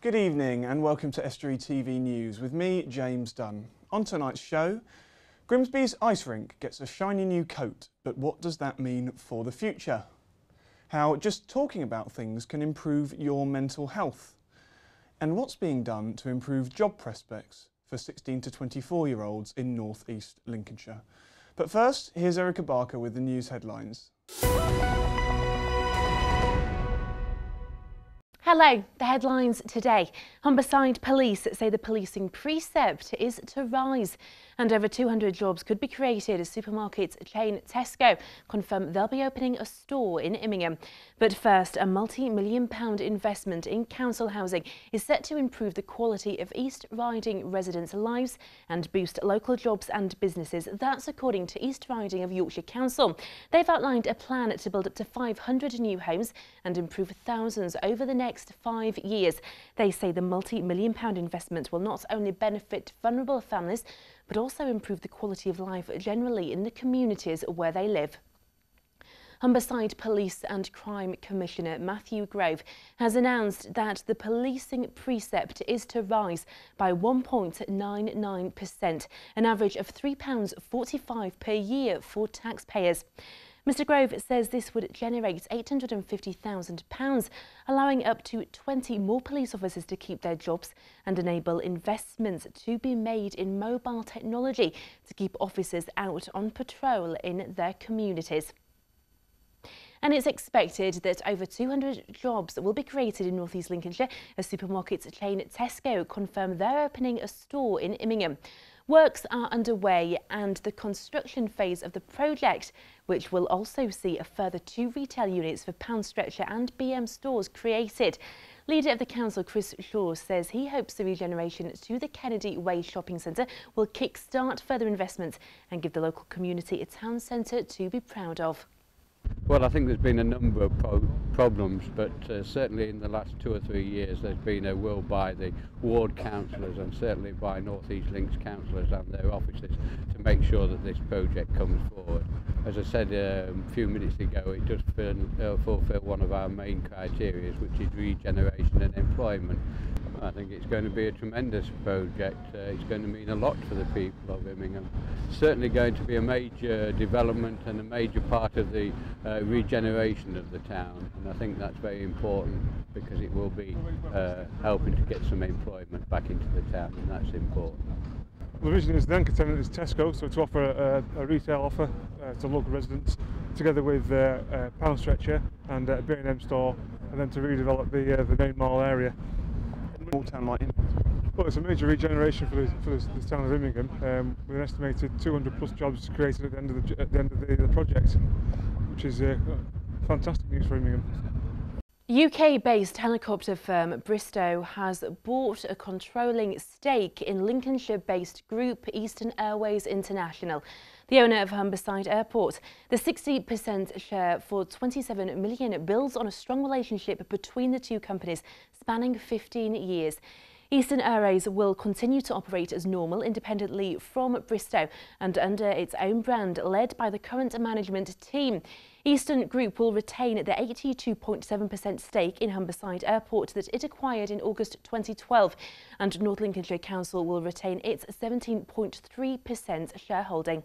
Good evening and welcome to Estuary TV News with me, James Dunn. On tonight's show, Grimsby's ice rink gets a shiny new coat, but what does that mean for the future? How just talking about things can improve your mental health? And what's being done to improve job prospects for 16 to 24-year-olds in North East Lincolnshire? But first, here's Erica Barker with the news headlines. Hello, the headlines today. Humberside Police say the policing precept is to rise and over 200 jobs could be created as supermarket chain Tesco confirm they'll be opening a store in Immingham. But first, a multi-million-pound investment in council housing is set to improve the quality of East Riding residents' lives and boost local jobs and businesses. That's according to East Riding of Yorkshire Council. They've outlined a plan to build up to 500 new homes and improve thousands over the next 5 years. They say the multi-million-pound investment will not only benefit vulnerable families, but also improve the quality of life generally in the communities where they live. Humberside Police and Crime Commissioner Matthew Grove has announced that the policing precept is to rise by 1.99%, an average of £3.45 per year for taxpayers. Mr Grove says this would generate £850,000, allowing up to 20 more police officers to keep their jobs and enable investments to be made in mobile technology to keep officers out on patrol in their communities. And it's expected that over 200 jobs will be created in North East Lincolnshire as supermarket chain Tesco confirm they're opening a store in Immingham. Works are underway and the construction phase of the project, which will also see a further 2 retail units for Pound Stretcher and BM stores created. Leader of the council, Chris Shaw, says he hopes the regeneration to the Kennedy Way shopping centre will kick-start further investment and give the local community a town centre to be proud of. Well, I think there's been a number of problems, but certainly in the last 2 or 3 years there's been a will by the ward councillors and certainly by North East Links councillors and their offices to make sure that this project comes forward. As I said a few minutes ago, it does fulfil one of our main criteria, which is regeneration and employment. I think it's going to be a tremendous project. It's going to mean a lot for the people of Immingham. Certainly going to be a major development and a major part of the regeneration of the town, and I think that's very important because it will be helping to get some employment back into the town, and that's important. Well, the vision is the anchor tenant is Tesco, so to offer a retail offer to local residents, together with Pound Stretcher and a B&M store, and then to redevelop the main mall area. Well, it's a major regeneration for the town of Immingham, with an estimated 200 plus jobs created at the end of the project, which is fantastic news for Immingham. UK-based helicopter firm Bristow has bought a controlling stake in Lincolnshire-based group Eastern Airways International, the owner of Humberside Airport. The 60% share for £27 million builds on a strong relationship between the two companies spanning 15 years. Eastern Airways will continue to operate as normal independently from Bristow and under its own brand led by the current management team. Eastern Group will retain the 82.7% stake in Humberside Airport that it acquired in August 2012 and North Lincolnshire Council will retain its 17.3% shareholding.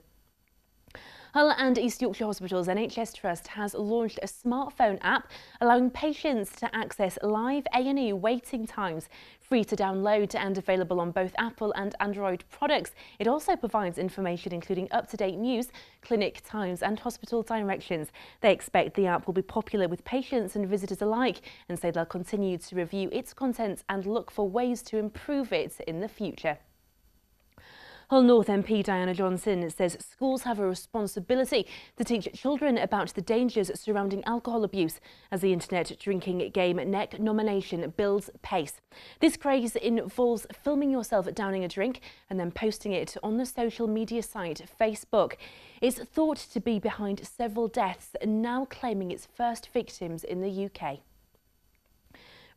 Hull and East Yorkshire Hospitals NHS Trust has launched a smartphone app allowing patients to access live A&E waiting times. Free to download and available on both Apple and Android products. It also provides information including up-to-date news, clinic times and hospital directions. They expect the app will be popular with patients and visitors alike and say they'll continue to review its content and look for ways to improve it in the future. Hull North MP Diana Johnson says schools have a responsibility to teach children about the dangers surrounding alcohol abuse as the internet drinking game neck nomination builds pace. This craze involves filming yourself downing a drink and then posting it on the social media site Facebook. It's thought to be behind several deaths and now claiming its first victims in the UK.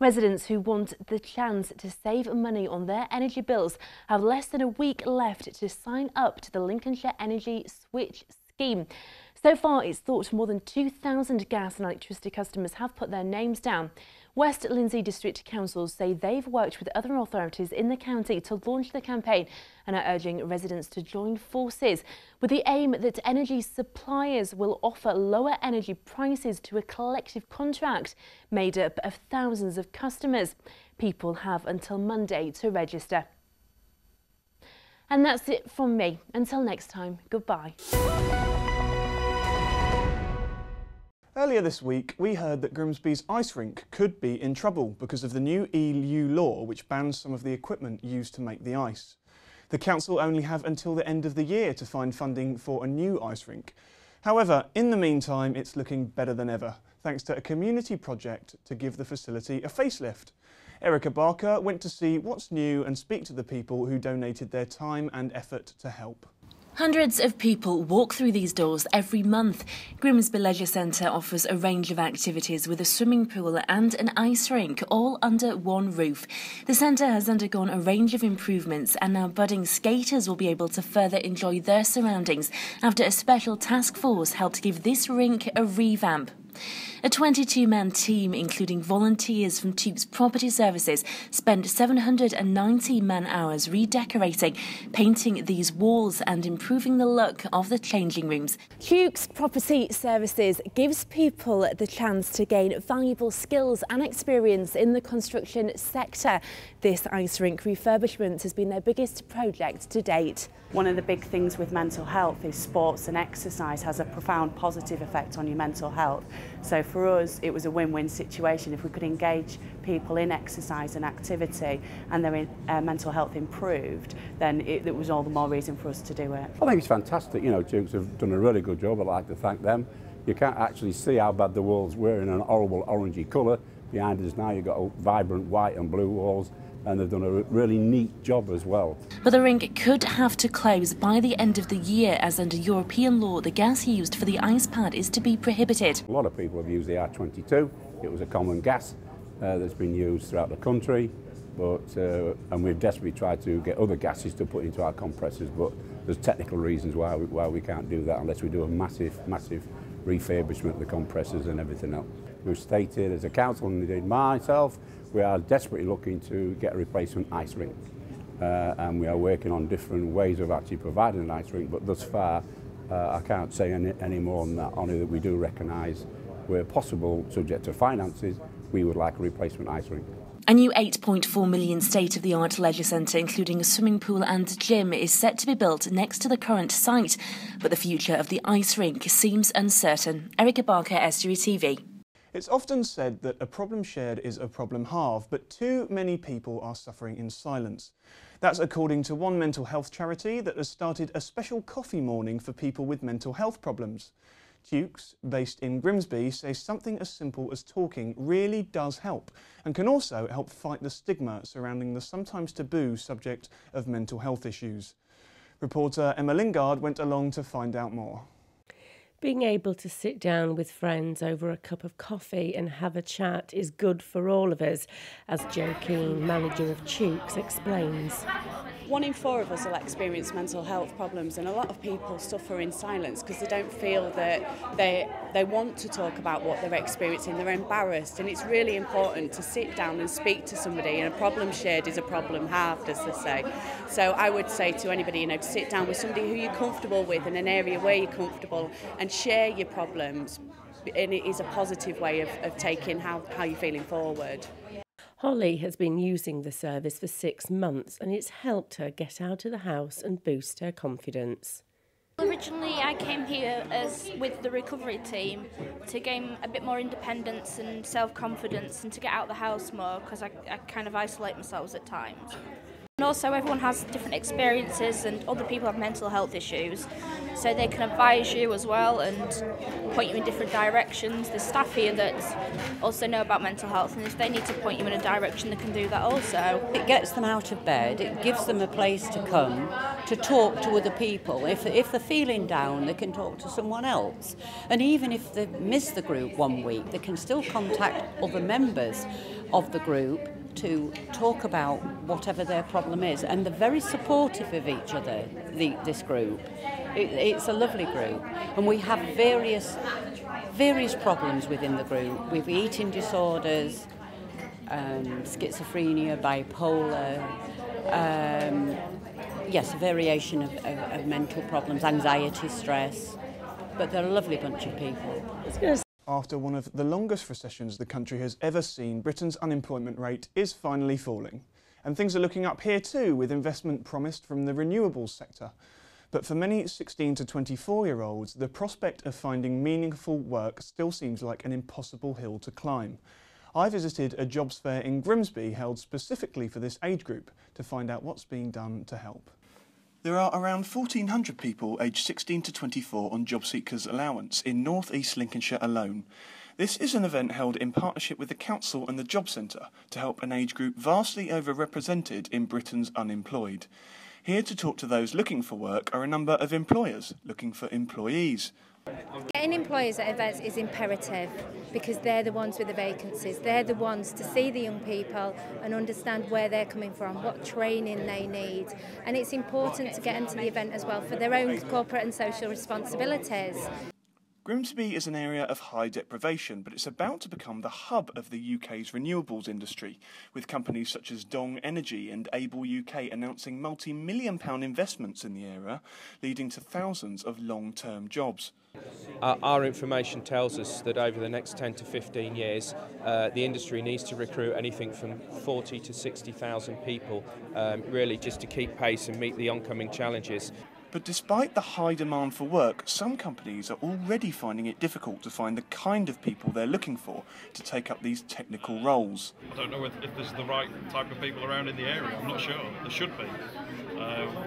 Residents who want the chance to save money on their energy bills have less than a week left to sign up to the Lincolnshire Energy Switch scheme. So far, it's thought more than 2,000 gas and electricity customers have put their names down. West Lindsey District Councils say they've worked with other authorities in the county to launch the campaign and are urging residents to join forces with the aim that energy suppliers will offer lower energy prices to a collective contract made up of thousands of customers. People have until Monday to register. And that's it from me. Until next time, goodbye. Earlier this week, we heard that Grimsby's ice rink could be in trouble because of the new EU law which bans some of the equipment used to make the ice. The council only have until the end of the year to find funding for a new ice rink. However, in the meantime, it's looking better than ever, thanks to a community project to give the facility a facelift. Erica Barker went to see what's new and speak to the people who donated their time and effort to help. Hundreds of people walk through these doors every month. Grimsby Leisure Centre offers a range of activities with a swimming pool and an ice rink, all under one roof. The centre has undergone a range of improvements and now budding skaters will be able to further enjoy their surroundings after a special task force helped give this rink a revamp. A 22-man team, including volunteers from Tuke's Property Services, spent 790 man-hours redecorating, painting these walls and improving the look of the changing rooms. Tuke's Property Services gives people the chance to gain valuable skills and experience in the construction sector. This ice rink refurbishment has been their biggest project to date. One of the big things with mental health is sports and exercise has a profound positive effect on your mental health. So for us, it was a win-win situation. If we could engage people in exercise and activity and their mental health improved, then it was all the more reason for us to do it. I think it's fantastic. You know, Dukes have done a really good job. I'd like to thank them. You can't actually see how bad the walls were in an horrible orangey colour. Behind us now you've got vibrant white and blue walls, and they've done a really neat job as well. But the rink could have to close by the end of the year, as under European law the gas used for the ice pad is to be prohibited. A lot of people have used the R22. It was a common gas that's been used throughout the country, but and we've desperately tried to get other gases to put into our compressors, but there's technical reasons why we can't do that unless we do a massive refurbishment of the compressors and everything else. We've stated as a council, and indeed myself, we are desperately looking to get a replacement ice rink, and we are working on different ways of actually providing an ice rink, but thus far I can't say any more than that, only that we do recognise where possible, subject to finances, we would like a replacement ice rink. A new £8.4 million state-of-the-art leisure centre, including a swimming pool and gym, is set to be built next to the current site, but the future of the ice rink seems uncertain. Erica Barker, Estuary TV. It's often said that a problem shared is a problem halved, but too many people are suffering in silence. That's according to one mental health charity that has started a special coffee morning for people with mental health problems. Tukes, based in Grimsby, says something as simple as talking really does help and can also help fight the stigma surrounding the sometimes taboo subject of mental health issues. Reporter Emma Lingard went along to find out more. Being able to sit down with friends over a cup of coffee and have a chat is good for all of us, as Jo Keane, manager of Tukes, explains. 1 in 4 of us will experience mental health problems, and a lot of people suffer in silence because they don't feel that they want to talk about what they're experiencing. They're embarrassed, and it's really important to sit down and speak to somebody, and a problem shared is a problem halved, as they say. So I would say to anybody, to sit down with somebody who you're comfortable with in an area where you're comfortable and share your problems, and it is a positive way of taking how you're feeling forward. Holly has been using the service for 6 months, and it's helped her get out of the house and boost her confidence. Originally I came here with the recovery team to gain a bit more independence and self-confidence and to get out of the house more, because I kind of isolate myself at times. And also everyone has different experiences and other people have mental health issues, so they can advise you as well and point you in different directions. There's staff here that also know about mental health, and if they need to point you in a direction they can do that also. It gets them out of bed, it gives them a place to come to talk to other people. If they're feeling down, they can talk to someone else. And even if they miss the group 1 week, they can still contact other members of the group to talk about whatever their problem is, and they're very supportive of each other, this group. It's a lovely group, and we have various problems within the group. We've eating disorders, schizophrenia, bipolar, yes, a variation of mental problems, anxiety, stress, but they're a lovely bunch of people. After one of the longest recessions the country has ever seen, Britain's unemployment rate is finally falling. And things are looking up here too, with investment promised from the renewables sector. But for many 16 to 24-year-olds, the prospect of finding meaningful work still seems like an impossible hill to climb. I visited a jobs fair in Grimsby held specifically for this age group to find out what's being done to help. There are around 1,400 people aged 16 to 24 on job seekers allowance in North East Lincolnshire alone. This is an event held in partnership with the Council and the Jobcentre to help an age group vastly overrepresented in Britain's unemployed. Here to talk to those looking for work are a number of employers looking for employees. Getting employers at events is imperative because they're the ones with the vacancies. They're the ones to see the young people and understand where they're coming from, what training they need. And it's important to get them to the event as well for their own corporate and social responsibilities. Grimsby is an area of high deprivation, but it's about to become the hub of the UK's renewables industry, with companies such as Dong Energy and Able UK announcing multi-million-pound investments in the area, leading to thousands of long-term jobs. Our information tells us that over the next 10 to 15 years, the industry needs to recruit anything from 40 to 60,000 people, really just to keep pace and meet the oncoming challenges. But despite the high demand for work, some companies are already finding it difficult to find the kind of people they're looking for to take up these technical roles. I don't know if there's the right type of people around in the area, I'm not sure. There should be.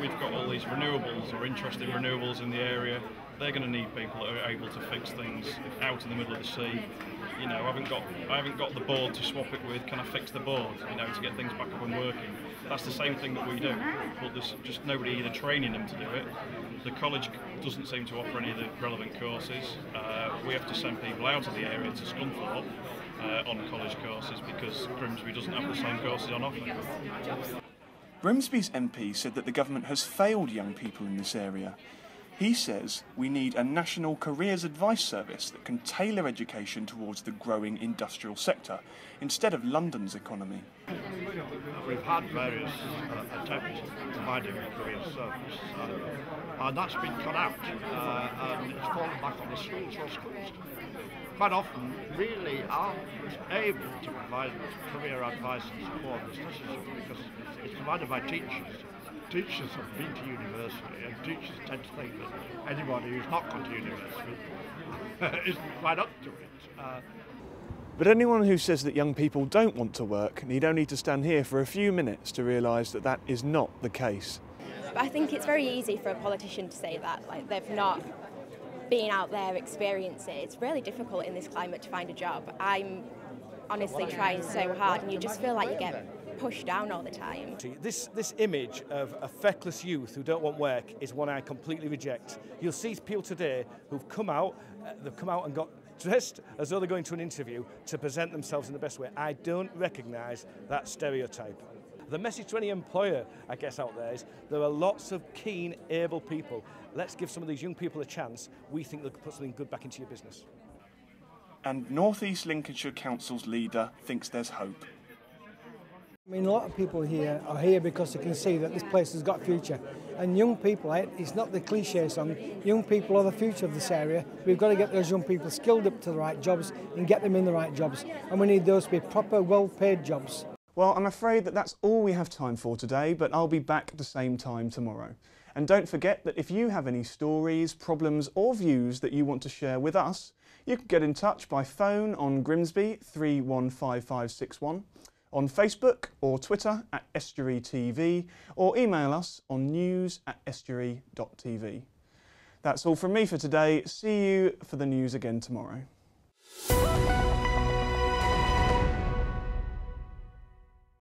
We've got all these renewables or interested renewables in the area. They're going to need people that are able to fix things out in the middle of the sea. You know, I haven't got the board to swap it with. Can I fix the board? You know, to get things back up and working. That's the same thing that we do, but there's just nobody either training them to do it. The college doesn't seem to offer any of the relevant courses. We have to send people out of the area to Scunthorpe on college courses because Grimsby doesn't have the same courses on offer. Grimsby's MP said that the government has failed young people in this area. He says we need a national careers advice service that can tailor education towards the growing industrial sector instead of London's economy. We've had various attempts at providing a careers service and that's been cut out and it's fallen back on the schools or schools. Quite often really aren't able to provide career advice and support that's necessary because it's provided by teachers. Teachers have been to university and teachers tend to think that anybody who's not gone to university isn't quite up to it. But anyone who says that young people don't want to work need only to stand here for a few minutes to realise that that is not the case. But I think it's very easy for a politician to say that, like they've not been out there, experienced it. It's really difficult in this climate to find a job. I'm honestly trying so hard and you just feel like you get pushed down all the time. This image of a feckless youth who don't want work is one I completely reject. You'll see people today who've come out, and got dressed as though they're going to an interview to present themselves in the best way. I don't recognise that stereotype. The message to any employer, I guess, out there is there are lots of keen, able people. Let's give some of these young people a chance. We think they'll put something good back into your business. And North East Lincolnshire Council's leader thinks there's hope. I mean, a lot of people here are here because they can see that this place has got a future. And young people, it's not the cliche song, young people are the future of this area. We've got to get those young people skilled up to the right jobs and get them in the right jobs. And we need those to be proper, well-paid jobs. Well, I'm afraid that that's all we have time for today, but I'll be back at the same time tomorrow. And don't forget that if you have any stories, problems or views that you want to share with us, you can get in touch by phone on Grimsby 315561, on Facebook or Twitter at Estuary TV, or email us on news@estuary.tv. That's all from me for today. See you for the news again tomorrow.